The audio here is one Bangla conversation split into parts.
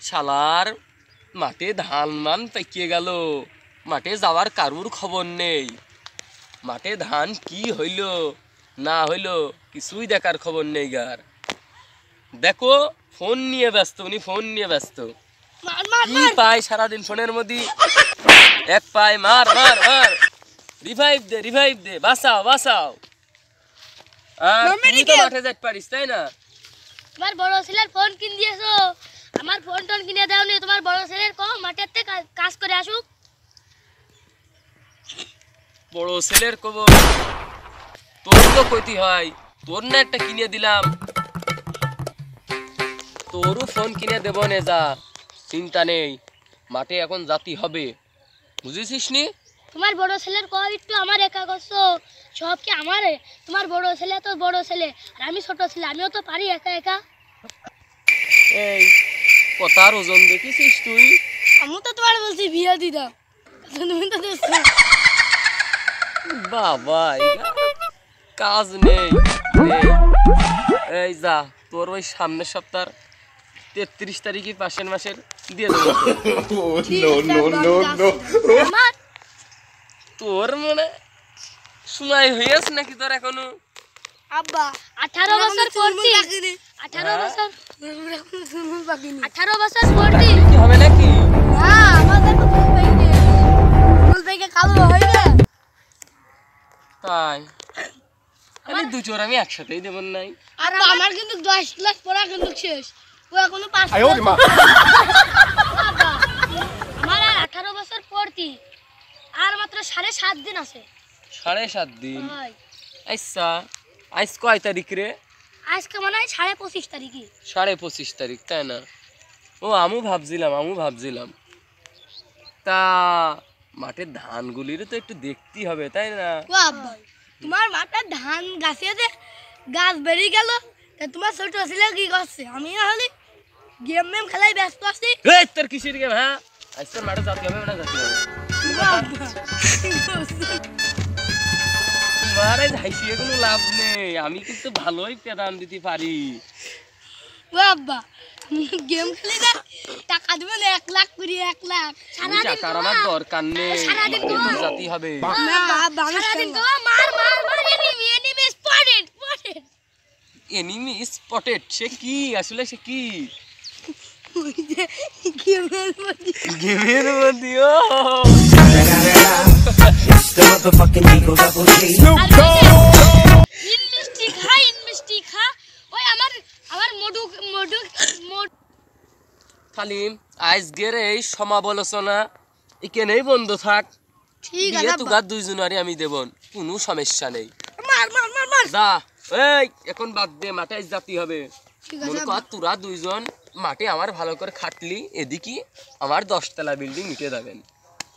শালার মাঠে ধান মান পেকিয়ে গেল, মাঠে যাওয়ার কারুর খবর নেই। মাঠে ধান কি হইল না হইল কিছুই দেখার খবর নেই গার। দেখো ফোন নিয়ে ব্যস্ত, উনি ফোন নিয়ে ব্যস্ত। কি পায় সারাদিন ফোনের মধ্যে? এক পায় মার মার মার, রিভাইভ দে রিভাইভ দে, বাঁচাও বাঁচাও। আর তুই তো মাঠে যাইতে পারিস তাই না? তোমার বড় ছেলের ফোন কিনে দিয়েছো, আমার ফোন টোন কিনে দাওনি। তোমার বড় ছেলের কও মাঠেতে কাজ করে আসুক। বড় ছেলের কব, তোর তো কইতি হয়, তোর না একটা কিনে দিলাম, তোরও ফোন কিনে দেব নে, যা চিন্তা নেই। মাঠে এখন জাতি হবে, বুঝেছিস নি? তোমার বড় ছেলের কও একটু আমার একা করছো, সব কি আমারে? তোমার বড় ছেলে তো বড় ছেলে, আর আমি ছোট ছেলে, আমিও তো পারি একা একা। এই কথার ওজন দেখিস তুই? আমি তো তোমার বলছি বিয়ে দি দাও, তুমি তো দেখছো। বাবা কাজ নেই। এই যা, তোর ওই সামনের সপ্তাহ 33 তারিখে পাশের মাসের দিয়ে দেবো। তোর মানে সময় হয়েছে নাকি তোর এখনো? আব্বা 18 বছর পড়তি, 18 বছর 18 বছর পড়তি কি হবে নাকি? না আমাদের তো ফুল পেকে কালো হয়ে যায়। তাই আমি দু চোর আমি একসাথেই দেব নাই। আর আমার কিন্তু 10 ক্লাস পড়া কিন্তু শেষ, ও এখনো 5 আমার আর 18 বছর পড়তি, আর মাত্র 7.5 দিন আছে। 7.5 দিন? আচ্ছা আজ কয় তারিখ রে? আজকে মনে হয় 25.5 তারিখই। 25.5 তারিখ তাই না? ও আমু ভাবছিলাম তা মাঠের ধানগুলিরও তো একটু দেখতেই হবে তাই না? ও আব্বা তোমার মাঠে ধান গাছে যে গাছ বেরিয়ে গেল, তা তোমার ছোট ছেলে কি করছে? আমি না হলে গেম মেম খেলায় ব্যস্ত আছি। এই তোর কিসের গেম? হ্যাঁ আজ তোর মাঠে যাতে হবে না যাতে হবে? তোমার হাসিয়ে কোনো লাভ নেই, আমি কিন্তু ভালোই পেদান দিতে পারি। ও আব্বা গেম খেলে না টাকা দিবেন 1 লাখ করে 1 লাখ টাকার আমার দরকার নেই, জাতি হবে না আব্বা সারাদিন তো মার মার মার enemy spotted spotted. Enemy spotted সে কি আসলে? সে কি ওই যে গেমের মধ্যে ইনমিস্টি খা ওই আমার মধু মধু খালিম আজকের এই সমালোচনা এখানেই বন্ধ থাক। ঠিক আছে তোরা দুইজনারই আমি দেবন, কোনো সমস্যা নেই। মার মার মার মার যা এই এখন বাদ দে, মাঠে জাতি হবে। ঠিক মনে আছে কর তোরা দুইজন মাঠে আমার ভালো করে খাটলি, এদিকে আমার 10 তলা বিল্ডিং মিটে যাবেন।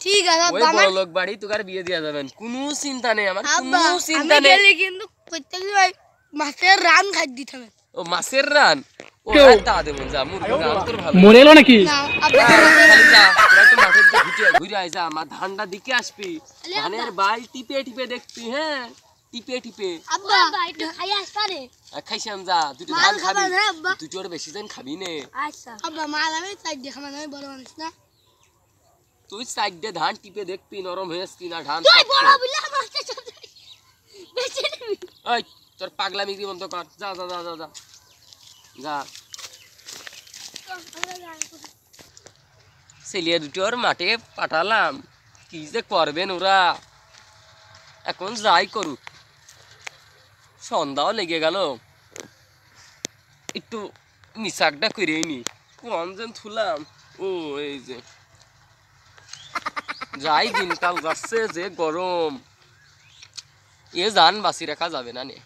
ঠিক আছে ওই বড় লোক বাড়ি তোকার বিয়ে দিয়া যাবেন, কোনো চিন্তা নেই আমার, কোনো চিন্তা আমি নেই। গেলে কিন্তু প্রত্যেকদিন ওই মাছের রান খাই দিতে হবে। ও মাছের রান ও তা দেবন, যা মুরগি রান তোর ভালো মরে এলো নাকি? না আব্বা খালি যা, তোরা তো মাঠের দিকে ঘুরে আয়, যা আমার ধানটা দিকে আসবি, ধানের বাল টিপে টিপে দেখবি। হ্যাঁ টিপে টিপে। আব্বা একটু খাই আসপারে খাইছাম, যা দুটো ধান খাবি, দুটোর বেশি জন খাবি নে। আচ্ছা আব্বা মাল আমি চাই দেখা মানে বড় মানুষ না, তুই সাইডে ধান টিপে দেখবি নরম হয়েছে কিনা ধান। তুই বড় বলে আমাকে বেশি নিবি। ওই তোর পাগলামি কি বন্ধ কর, যা যা যা যা যা যা। ছেলিয়া দুটোর মাঠে পাঠালাম, কি যে করবেন ওরা, এখন যাই করুক। সন্ধ্যাও লেগে গেল, একটু মিশাকটা করে নি, কোন যেন থুলাম। ও এই যে যাই, দিনকাল যাচ্ছে যে গরম, এ জান বাঁচি রাখা যাবে না নে।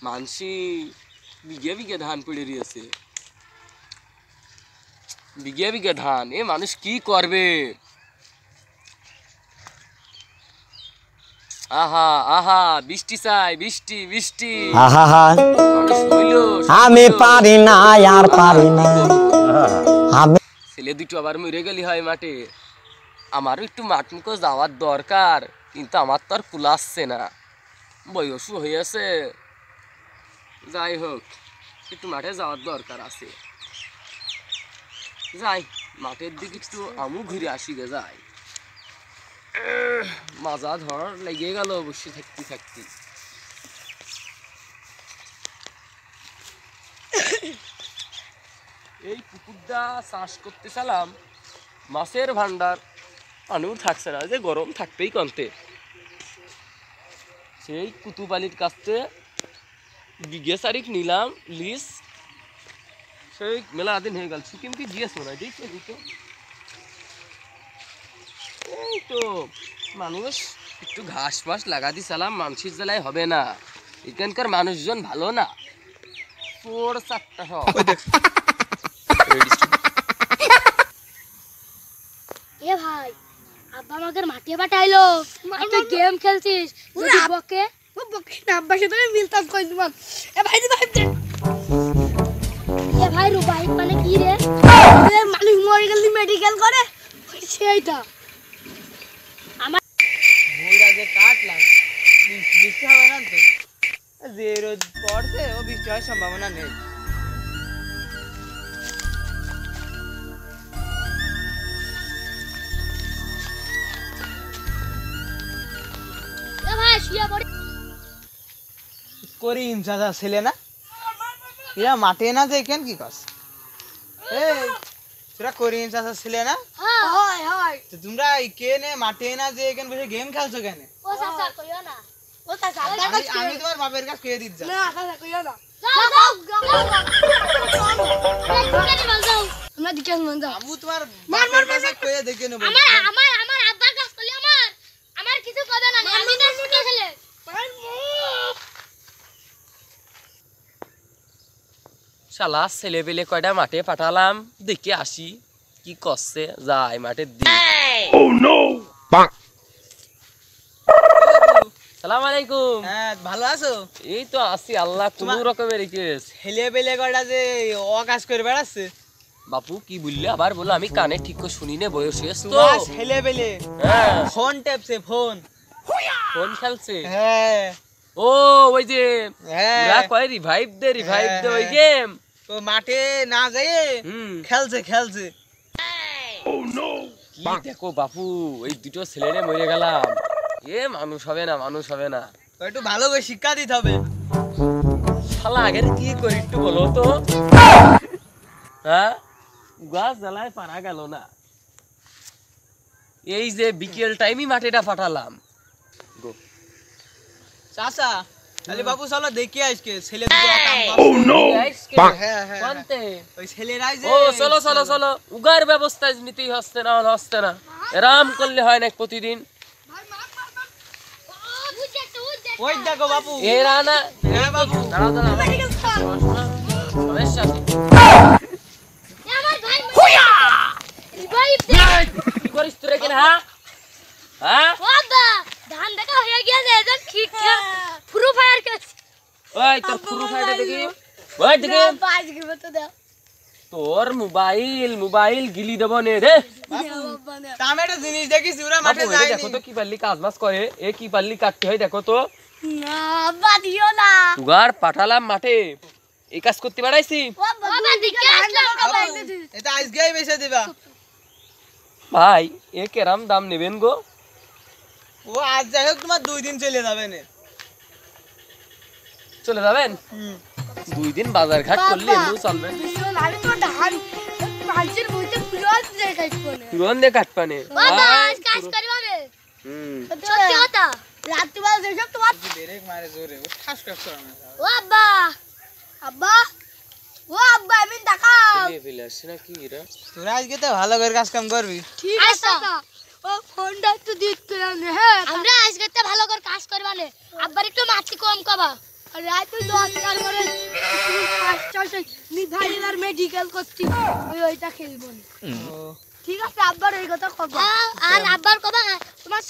মানসি বিঘে বিঘে ধান পড়ে রয়েছে, বিঘে বিঘে ধান, এ মানুষ কি করবে? আহা আহা বৃষ্টি চাই, বৃষ্টি বৃষ্টি। আমি পারি না আর পারি না। ছেলে দুটো আবার মরে গেলি হয় মাঠে, আমারও একটু মাঠ মুখো যাওয়ার দরকার, কিন্তু আমার তো আর কুলাচ্ছে না, বয়সও হয়েছে। যাই হোক একটু মাঠে যাওয়ার দরকার আছে, যাই মাঠের দিকে একটু আমু ঘুরে আসি গে যাই। মাজা ধর লেগে গেল বসে থাকতে থাকতে। এই পুকুরটা চাষ করতে চালাম, মাছের ভান্ডার পানিও থাকছে না, যে গরম থাকতেই কমতে। সেই কুতুবালির কাছে বিঘে চারিক নিলাম লিস, সেই মেলা দিন হয়ে গেল সিকিম কি দিয়েছ না দেখে দিতে। এই তো মানুষ একটু ঘাস ফাস লাগাতে চালাম, মানুষের জ্বালায় হবে না, এখানকার মানুষজন ভালো না, চোর চারটা সব। এ ভাই আব্বা আমাকে মাঠে পাঠাইলো, তুই গেম খেলছিস যদি বকে। ও বকি না, আব্বার সাথে আমি মিলতাম কই তোমার। এ ভাই দি ভাই দে। এ ভাই রুবাই মানে কি রে? এ মানুষ মরে গেলে মেডিকেল করে সেইটা। ভোরা যে কাটলাম বৃষ্টি হবে না তো, যে রোদ পড়ছে ও বৃষ্টি হওয়ার সম্ভাবনা নেই। এ ভাই শুয়ে পড়ি। করিম চাচা ছেলে না, এরা মাঠে না যে কেন কি কস? এই তোরা করিম চাচা ছেলে না, হ্যাঁ হয় হয়। তো তোমরা কেনে মাঠে না যে এখানে বসে গেম খেলছো কেন? ও চাচা কইও না। ও চাচা আব্বার আমি কাছে আমি তোমার বাপের কাছে কয়ে দিচ্ছি। না চাচা কইও না। যাও যাও যাও। আমরা দিকে মন যাও। আমি তোমার বাপের কাছে কয়ে দেখে নেবো। আমার আমার আমার আব্বার কাজ করলে আমার কিছু কথা না, আমি না শুনে খেলে। শালা ছেলে পেলে কয়টা মাঠে পাঠালাম, দেখে আসি কি করছে, যাই মাঠের দিকে। সালাম আলাইকুম। হ্যাঁ ভালো আছো? এই তো আছি, আল্লাহ কোন রকমের রেখেছ। ছেলে পেলে কয়টা যে অকাজ করে বেড়াচ্ছে। বাপু কি বললে আবার বলো, আমি কানে ঠিক করে শুনি নে, বয়স হয়েছে তো। তোমার ছেলে পেলে হ্যাঁ, ফোন টেপছে ফোন। ফোন খেলছে। হ্যাঁ ও ওই যে হ্যাঁ ওরা কয় রিভাইভ দে ওই হ্যাঁ। গেম। তো মাঠে না যাইয়ে খেলছে খেলছে। কি দেখো বাপু, এই দুটো ছেলেরে মরে গেলাম, এ মানুষ হবে না, মানুষ হবে না। তো একটু ভালো করে শিক্ষা দিতে হবে। শালা আগের কি করি একটু বলো তো। হ্যাঁ, গাছ জ্বালায় পারা গেল না। এই যে বিকেল টাইমই মাঠেটা পাঠালাম। চাচা তাহলে বাবু চলো দেখি আজকে ছেলে দুটো কাম করছে। হ্যাঁ হ্যাঁ কোনতে? ওই ছেলেরাই যে ও চলো চলো চলো, উগার ব্যবস্থা নিতেই হচ্ছে না, হচ্ছে না, এরাম করলে হয় না প্রতিদিন। ওই দেখো বাবু। এরা না, হ্যাঁ বাবু। দাঁড়াও দাঁড়াও, সমস্যা আছে। আমার ভাই রিভাইভ দে। কি করিস তোরা এখানে? হ্যাঁ হ্যাঁ, ও আব্বা ধান দেখা হয়ে গিয়েছে, এজন ঠিক পুরো ফায়ার করছে। ওই তোর পুরো ফাইটা দেখি, ওই দেখি পাঁচ গিয়ে তো দাও। তোর মোবাইল গিলি দেব নে রে। বাবা না। তা আমি একটা জিনিস দেখিস ওরা বাপু, মাঠে এটা যায়নি। দেখো তো কি পারলি কাজ বাজ করে, এ কি পারলি কাটতে হয় দেখো তো। না বাবা দিও না। উগার পাঠালাম মাঠে, এই কাজ করতে পারাইছি। ও বাবা দিকে আসলাম বাবা এনেছি। এটা আজকেই বেচে দিবা। ভাই এ কেরাম দাম নেবেন গো? ও আজ যাই হোক তোমার 2 দিন চলে যাবে না। চলে যাবেন? 2 দিন বাজার ঘাট করলে বাবা, এমনিও চলবে। ভীষণ, আমি তো ধান পাঁচের বইতে পুরো দিয়ে কাটবো না। তুরন দিয়ে কাটপানে। বাবা আজ কাজ করবা রে, হুম, সত্যি কথা। রাত্রিবেলা দেখো তোমার ব্রেক মারে জোরে ও ঠাস ঠাস করে না। ও আব্বা আব্বা, ও আব্বা আমি দেখাও। ছেলে ফেলে আসছে না কি এরা? তোরা আজকে তো ভালো করে কাজ কাম করবি। ঠিক আছে কাকা, ও ফোনটা একটু দিতে না। হ্যাঁ আমরা আজকে তো ভালো করে কাজ করবা নে, আব্বার একটু মাটি কম কবা। রাতে 10টার করে 5টা নিভাইলার মেডিকেল করছি, ওইটা খেলবো না। ও ঠিক আছে আব্বার এই কথা কব। আর আব্বার কবা তোমার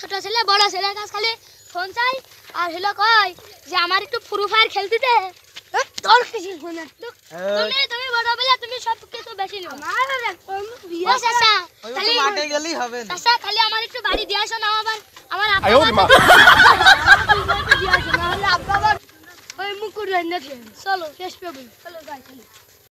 ছোট ছেলে বড় ছেলের কাছে খালি ফোন চাই, আর হলো কয় যে আমার একটু ফ্রি ফায়ার খেলতে দে। তোর কিছু শুনে তুমি বড় বেলা তুমি সব কিছু বেশি নিও। আমার এখন বিয়ে ও চাচা ওই খালি তো মাঠে গেলেই হবে না। চাচা খালি আমার একটু বাড়ি দিয়ে আসো না, আমার দিয়েছে, নাহলে আব্বা আবার ওই মুকুট মুড়ি রান্না খেয়ে চলো শেষ পেয়ে চলো যাই চলো